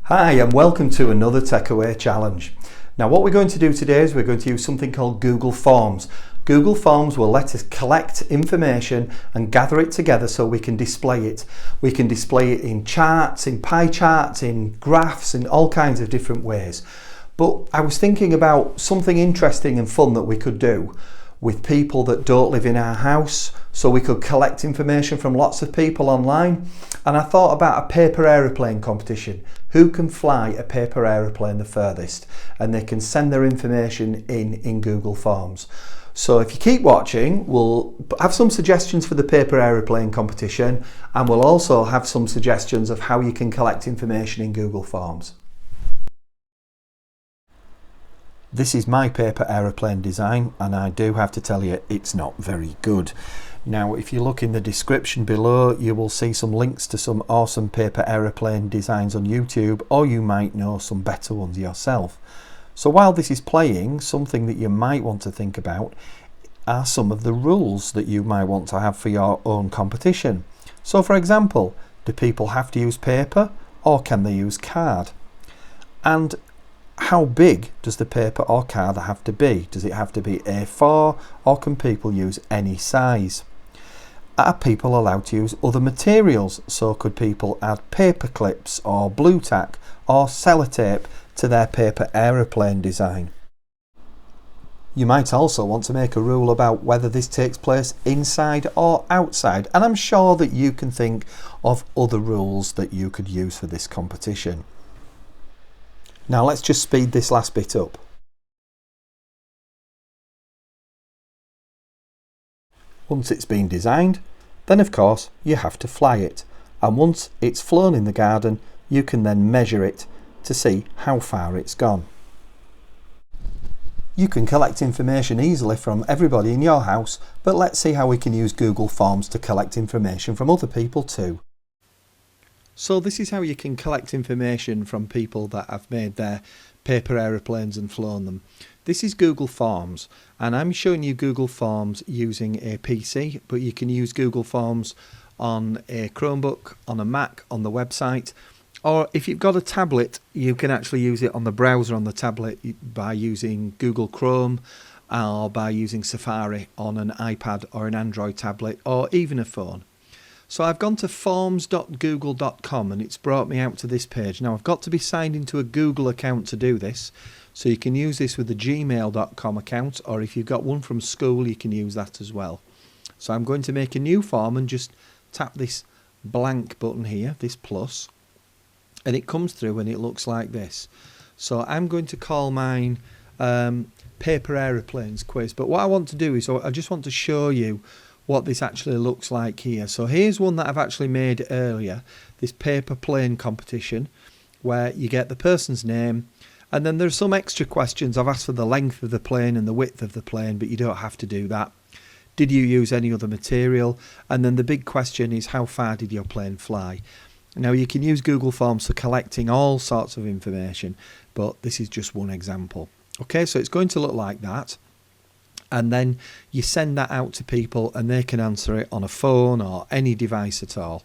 Hi and welcome to another Takeaway Challenge. Now what we're going to do today is we're going to use something called Google Forms. Google Forms will let us collect information and gather it together so we can display it. We can display it in charts, in pie charts, in graphs, in all kinds of different ways. But I was thinking about something interesting and fun that we could do with people that don't live in our house, so we could collect information from lots of people online. And I thought about a paper aeroplane competition. Who can fly a paper aeroplane the furthest? And they can send their information in Google Forms. So if you keep watching, we'll have some suggestions for the paper aeroplane competition, and we'll also have some suggestions of how you can collect information in Google Forms. This is my paper aeroplane design, and I do have to tell you it's not very good. Now if you look in the description below, you will see some links to some awesome paper aeroplane designs on YouTube, or you might know some better ones yourself. So while this is playing, something that you might want to think about are some of the rules that you might want to have for your own competition. So for example, do people have to use paper or can they use card? And how big does the paper or card have to be? Does it have to be A4 or can people use any size? Are people allowed to use other materials? So could people add paper clips or blue tack or sellotape to their paper aeroplane design? You might also want to make a rule about whether this takes place inside or outside, and I'm sure that you can think of other rules that you could use for this competition. Now let's just speed this last bit up. Once it's been designed, then of course you have to fly it, and once it's flown in the garden, you can then measure it to see how far it's gone. You can collect information easily from everybody in your house, but let's see how we can use Google Forms to collect information from other people too. So this is how you can collect information from people that have made their paper aeroplanes and flown them. This is Google Forms, and I'm showing you Google Forms using a PC, but you can use Google Forms on a Chromebook, on a Mac, on the website, or if you've got a tablet, you can actually use it on the browser on the tablet by using Google Chrome or by using Safari on an iPad or an Android tablet or even a phone. So I've gone to forms.google.com and it's brought me out to this page. Now I've got to be signed into a Google account to do this, so you can use this with the gmail.com account, or if you've got one from school you can use that as well. So I'm going to make a new form and just tap this blank button here, this plus, and it comes through and it looks like this. So I'm going to call mine Paper Aeroplanes Quiz, but what I want to do is I just want to show you what this actually looks like here. So here's one that I've actually made earlier, this paper plane competition, where you get the person's name and then there's some extra questions. I've asked for the length of the plane and the width of the plane, but you don't have to do that. Did you use any other material? And then the big question is, how far did your plane fly? Now you can use Google Forms for collecting all sorts of information, but this is just one example. Okay, so it's going to look like that. And then you send that out to people and they can answer it on a phone or any device at all.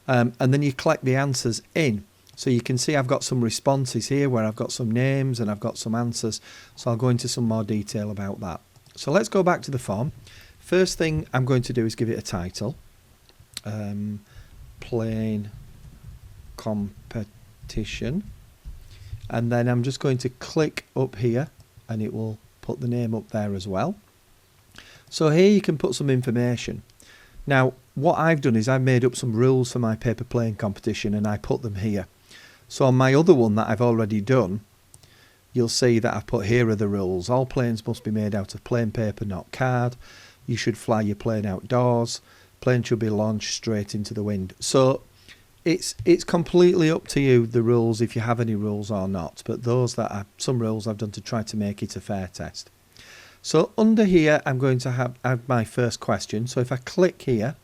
And then you collect the answers in. So you can see I've got some responses here where I've got some names and I've got some answers. So I'll go into some more detail about that. So let's go back to the form. First thing I'm going to do is give it a title. Plane competition. And then I'm just going to click up here and it will put the name up there as well. So here you can put some information. Now what I've done is I've made up some rules for my paper plane competition and I put them here. So on my other one that I've already done, you'll see that I've put here are the rules. All planes must be made out of plain paper, not card. You should fly your plane outdoors. Plane should be launched straight into the wind. So it's completely up to you, the rules, if you have any rules or not. But those that are some rules I've done to try to make it a fair test. So under here I'm going to add my first question. So if I click here,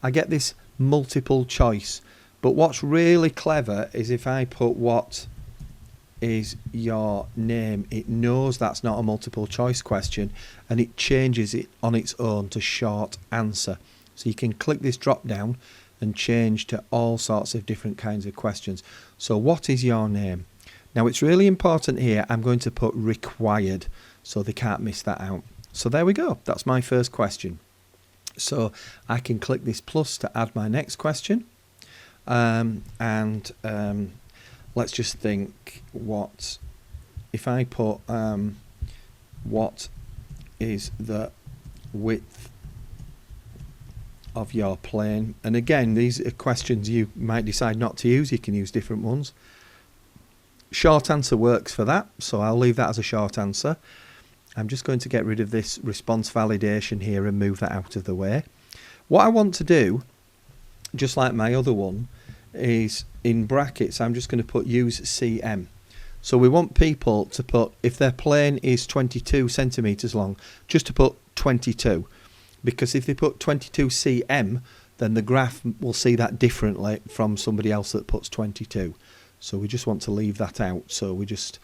I get this multiple choice. But what's really clever is if I put what is your name, it knows that's not a multiple choice question and it changes it on its own to short answer. So you can click this drop down and change to all sorts of different kinds of questions. So what is your name? Now it's really important here, I'm going to put required so they can't miss that out. So there we go, that's my first question. So I can click this plus to add my next question. Let's just think, what if I put what is the width of your plane? And again, these are questions you might decide not to use. You can use different ones. Short answer works for that, so I'll leave that as a short answer. I'm just going to get rid of this response validation here and move that out of the way. What I want to do, just like my other one, is in brackets I'm just going to put use cm. So we want people to put, if their plane is 22 centimeters long, just to put 22, because if they put 22 cm, then the graph will see that differently from somebody else that puts 22. So we just want to leave that out, so we're just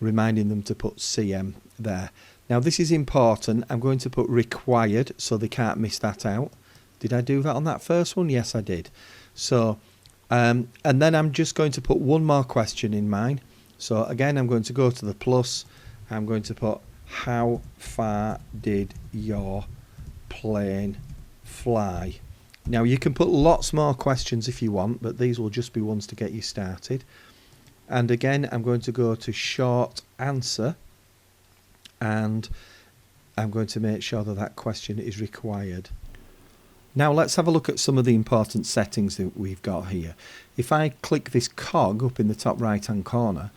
reminding them to put cm there. Now this is important, I'm going to put required so they can't miss that out. Did I do that on that first one? Yes, I did. So and then I'm just going to put one more question in mine. So again, I'm going to go to the plus. I'm going to put, how far did your plane fly? Now you can put lots more questions if you want, but these will just be ones to get you started. And again, I'm going to go to short answer, and I'm going to make sure that that question is required. Now let's have a look at some of the important settings that we've got here. If I click this cog up in the top right hand corner,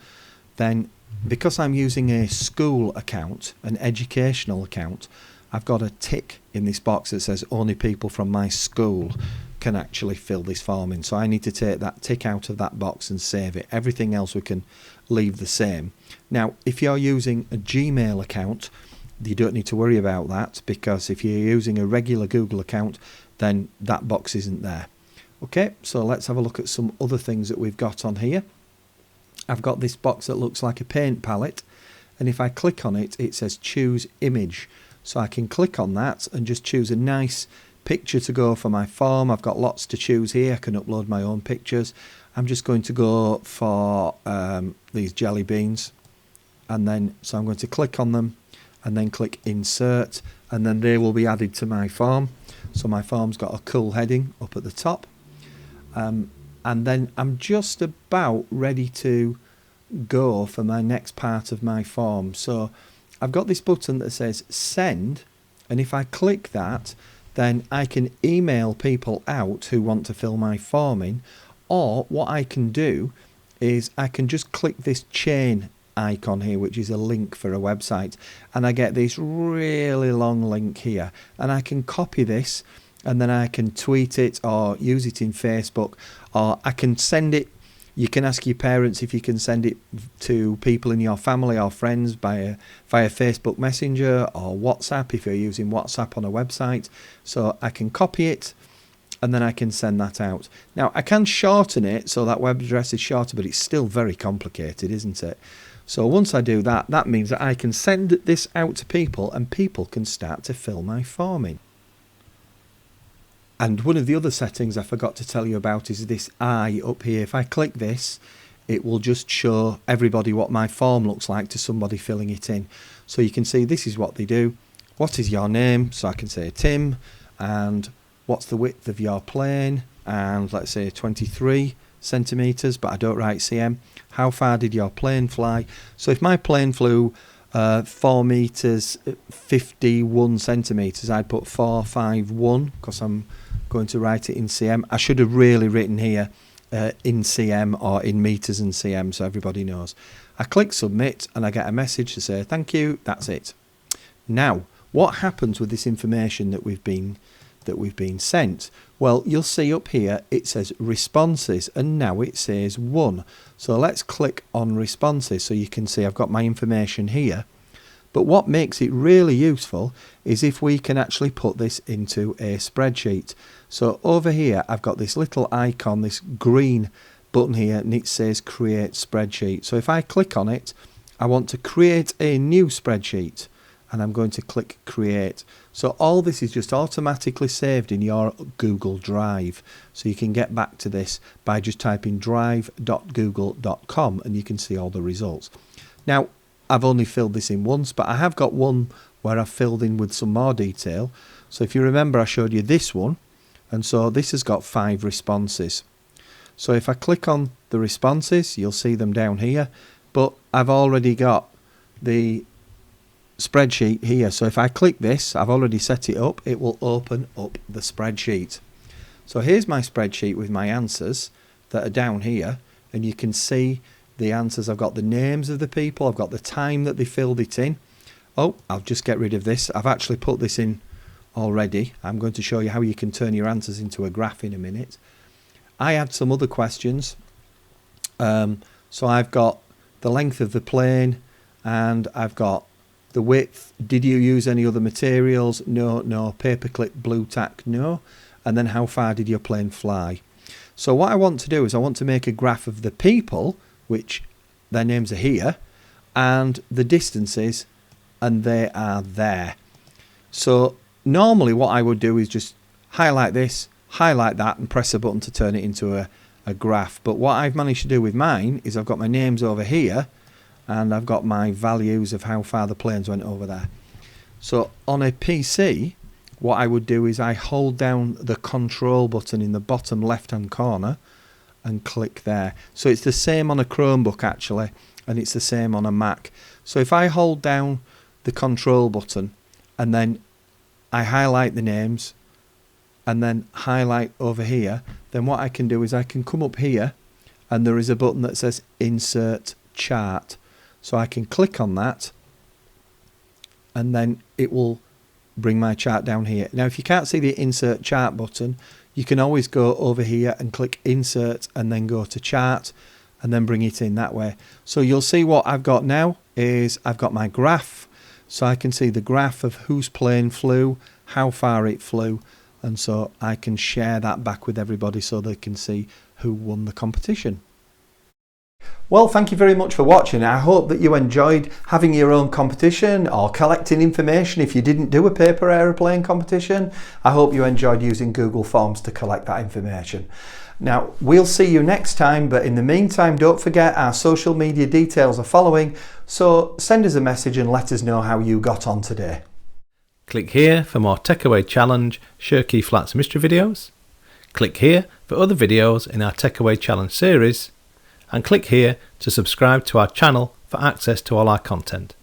then because I'm using a school account, an educational account, I've got a tick in this box that says only people from my school can actually fill this form in. So I need to take that tick out of that box and save it. Everything else we can leave the same. Now if you're using a Gmail account, you don't need to worry about that, because if you're using a regular Google account, then that box isn't there. Okay, so let's have a look at some other things that we've got on here. I've got this box that looks like a paint palette, and if I click on it, it says choose image. So I can click on that and just choose a nice picture to go for my form. I've got lots to choose here. I can upload my own pictures. I'm just going to go for these jelly beans, and then so I'm going to click on them and then click insert, and then they will be added to my form. So my form's got a cool heading up at the top, and then I'm just about ready to go for my next part of my form. So I've got this button that says send, and if I click that, then I can email people out who want to fill my form in, or what I can do is I can just click this chain icon here, which is a link for a website, and I get this really long link here, and I can copy this and then I can tweet it or use it in Facebook, or I can send it. You can ask your parents if you can send it to people in your family or friends via Facebook Messenger or WhatsApp if you're using WhatsApp on a website. So I can copy it and then I can send that out. Now I can shorten it so that web address is shorter, but it's still very complicated, isn't it? So once I do that, that means that I can send this out to people and people can start to fill my form in. And one of the other settings I forgot to tell you about is this eye up here. If I click this, it will just show everybody what my form looks like to somebody filling it in. So you can see this is what they do. What is your name? So I can say Tim, and what's the width of your plane? And let's say 23 centimeters, but I don't write cm. How far did your plane fly? So if my plane flew 4 meters 51 centimeters, I'd put 451 because I'm going to write it in cm. I should have really written here in cm or in meters and cm so everybody knows. I click submit and I get a message to say thank you. That's it. Now what happens with this information that we've been sent? Well, you'll see up here it says responses, and now it says 1. So let's click on responses so you can see I've got my information here. But what makes it really useful is if we can actually put this into a spreadsheet. So over here I've got this little icon, this green button here, and it says create spreadsheet. So if I click on it, I want to create a new spreadsheet. and I'm going to click create. So all this is just automatically saved in your Google Drive. So you can get back to this by just typing drive.google.com and you can see all the results. Now, I've only filled this in once, but I have got one where I've filled in with some more detail. So if you remember, I showed you this one, and so this has got 5 responses. So if I click on the responses, you'll see them down here, but I've already got the spreadsheet here. So if I click this, I've already set it up, it will open up the spreadsheet. So here's my spreadsheet with my answers that are down here, and you can see the answers. I've got the names of the people, I've got the time that they filled it in. Oh, I'll just get rid of this. I've actually put this in already. I'm going to show you how you can turn your answers into a graph in a minute. I had some other questions. So I've got the length of the plane, and I've got the width. Did you use any other materials? No, no. Paperclip, blue tack, no. And then how far did your plane fly? So what I want to do is I want to make a graph of the people, which their names are here, and the distances, and they are there. So normally what I would do is just highlight this, highlight that, and press a button to turn it into a graph. But what I've managed to do with mine is I've got my names over here, and I've got my values of how far the planes went over there. So on a PC, what I would do is I hold down the control button in the bottom left hand corner and click there. So it's the same on a Chromebook actually, and it's the same on a Mac. So if I hold down the control button and then I highlight the names and then highlight over here, then what I can do is I can come up here and there is a button that says insert chart. So I can click on that and then it will bring my chart down here. Now if you can't see the insert chart button, you can always go over here and click insert and then go to chart and then bring it in that way. So you'll see what I've got now is I've got my graph. So I can see the graph of whose plane flew, how far it flew, and so I can share that back with everybody so they can see who won the competition. Well, thank you very much for watching. I hope that you enjoyed having your own competition or collecting information if you didn't do a paper aeroplane competition. I hope you enjoyed using Google Forms to collect that information. Now, we'll see you next time, but in the meantime, don't forget our social media details are following, so send us a message and let us know how you got on today. Click here for more Takeaway Challenge Shirky Flats mystery videos. Click here for other videos in our Takeaway Challenge series. And click here to subscribe to our channel for access to all our content.